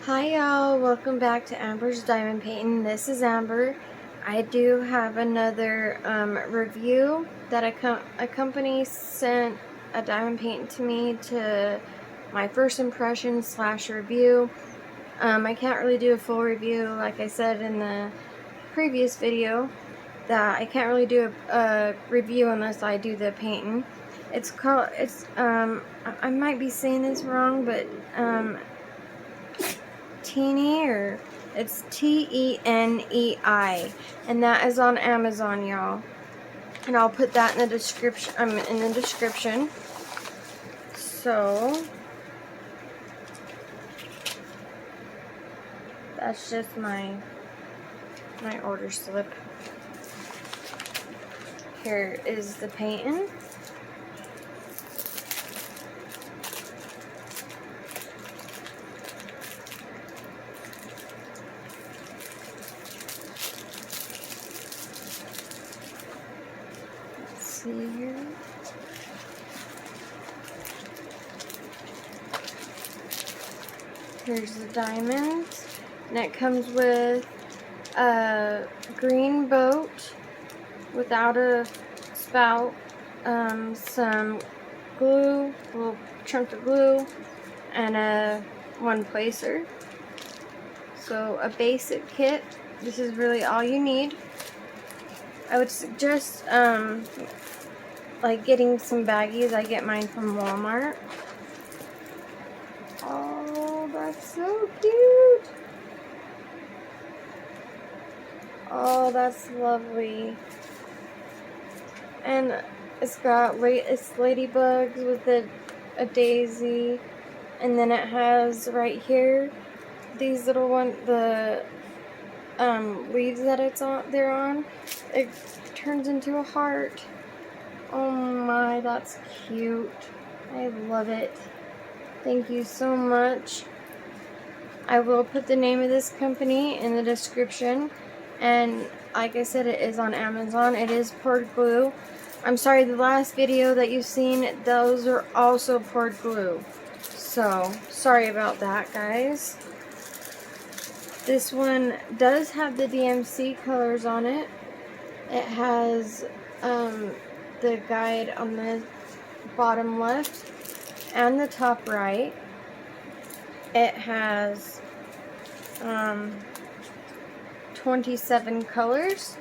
Hi y'all, welcome back to Amber's Diamond Painting. This is Amber. I do have another review that a company sent a diamond painting to me to my first impression / review. I can't really do a full review, like I said in the previous video, that I can't really do a review unless I do the painting. I might be saying this wrong, but TENEI, or it's TENEI, and that is on Amazon, y'all. And I'll put that in the description. So that's just my order slip. Here is the painting. See here. Here's the diamonds, and it comes with a green boat without a spout, some glue, a little chunk of glue, and a one placer. So a basic kit. This is really all you need. I would suggest like getting some baggies. I get mine from Walmart. Oh, that's so cute. Oh, that's lovely. And it's got it's ladybugs with a daisy, and then it has right here these little the leaves that they're on. It turns into a heart. Oh my, that's cute. I love it. Thank you so much. I will put the name of this company in the description, and like I said, it is on Amazon. It is poured glue. I'm sorry, the last video that you've seen, those are also poured glue. So, sorry about that, guys. This one does have the DMC colors on it. It has the guide on the bottom left and the top right. It has 27 colors.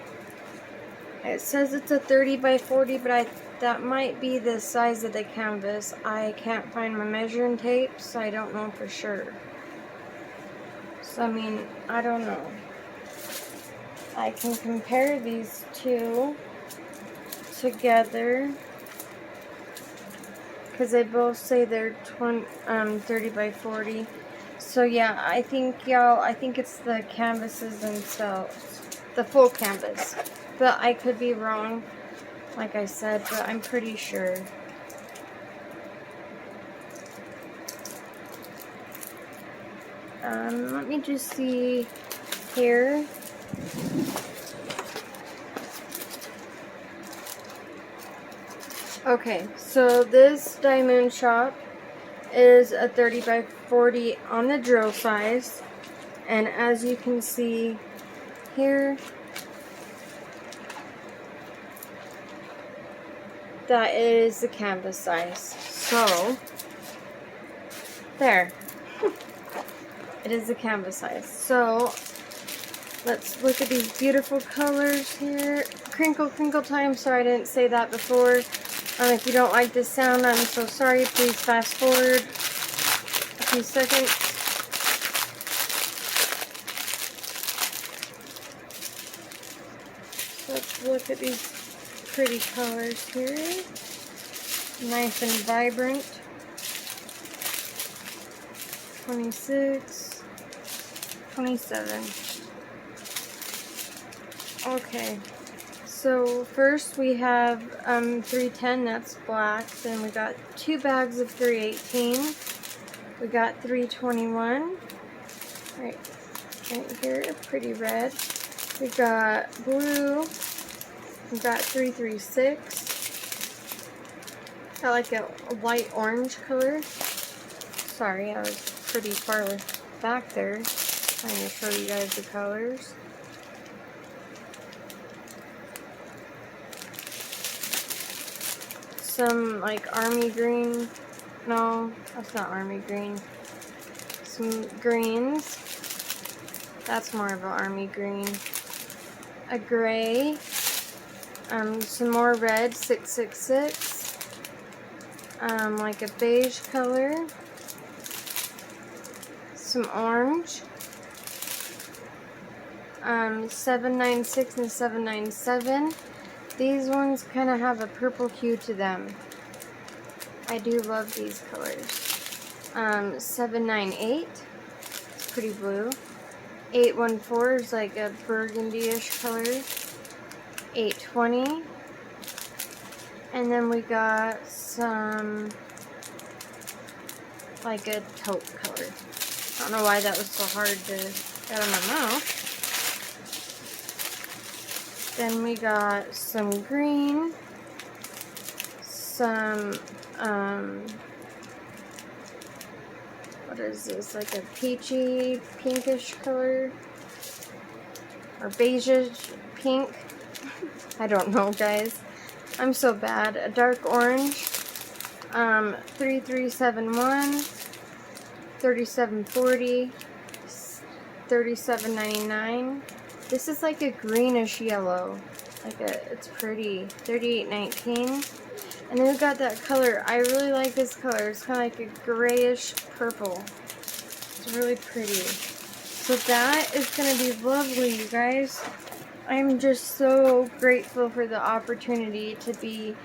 It says it's a 30 by 40, but that might be the size of the canvas. I can't find my measuring tape, so I don't know for sure. So, I mean, I don't know. I can compare these two together because they both say they're 30 by 40. So yeah, I think it's the canvases themselves, the full canvas, but I could be wrong, like I said, but I'm pretty sure. Let me just see here. Okay, so this diamond shop is a 30 by 40 on the drill size, and as you can see here, that is the canvas size. So there. It is the canvas size. So let's look at these beautiful colors here. Crinkle, crinkle time. Sorry I didn't say that before. If you don't like this sound, I'm so sorry. Please fast forward a few seconds. Let's look at these pretty colors here. Nice and vibrant. 26, 27. Okay. So first we have 310, that's black. Then we got 2 bags of 318. We got 321. Right here, pretty red. We got blue. We got 336. Got like a light orange color. Sorry, I was pretty far back there. Trying to show you guys the colors. Some like army green. No, that's not army green. Some greens. That's more of an army green. A gray. Some more red, 666. Like a beige color. Some orange. 796 and 797. These ones kind of have a purple hue to them. I do love these colors. 798. It's pretty blue. 814 is like a burgundy-ish color. 820. And then we got some like a taupe color. I don't know why that was so hard to get out of my mouth. Then we got some green, some, what is this, like a peachy, pinkish color, or beigeish pink, I don't know, guys, I'm so bad. A dark orange, 3371, 3740, 3799. This is like a greenish yellow. It's pretty. 3819. And then we've got that color. I really like this color. It's kind of like a grayish purple. It's really pretty. So that is going to be lovely, you guys. I'm just so grateful for the opportunity to be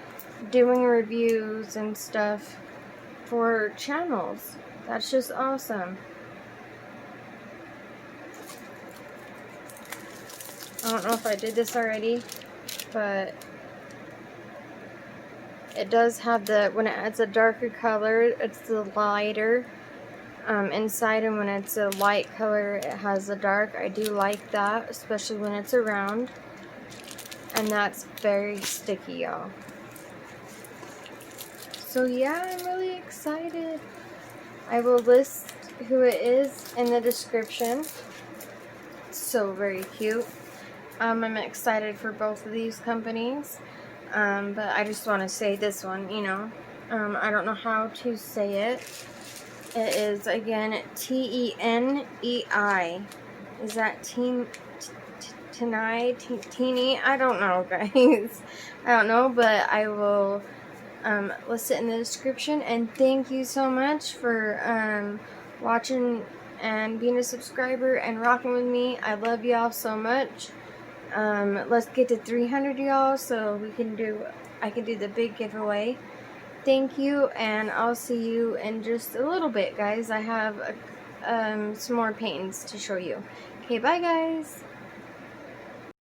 doing reviews and stuff for channels. That's just awesome. I don't know if I did this already, but it does have the, when it's a darker color, it's the lighter inside, and when it's a light color, it has the dark. I do like that, especially when it's around, and that's very sticky, y'all. So yeah, I'm really excited. I will list who it is in the description. It's so very cute. I'm excited for both of these companies, but I just want to say this one, you know, I don't know how to say it. It is, again, TENEI. Is that TENEI? TENEI? I don't know, guys. I don't know, but I will list it in the description, and thank you so much for watching and being a subscriber and rocking with me. I love y'all so much. Let's get to 300, y'all, so I can do the big giveaway. Thank you, and I'll see you in just a little bit, guys. I have some more paintings to show you. Okay, bye, guys.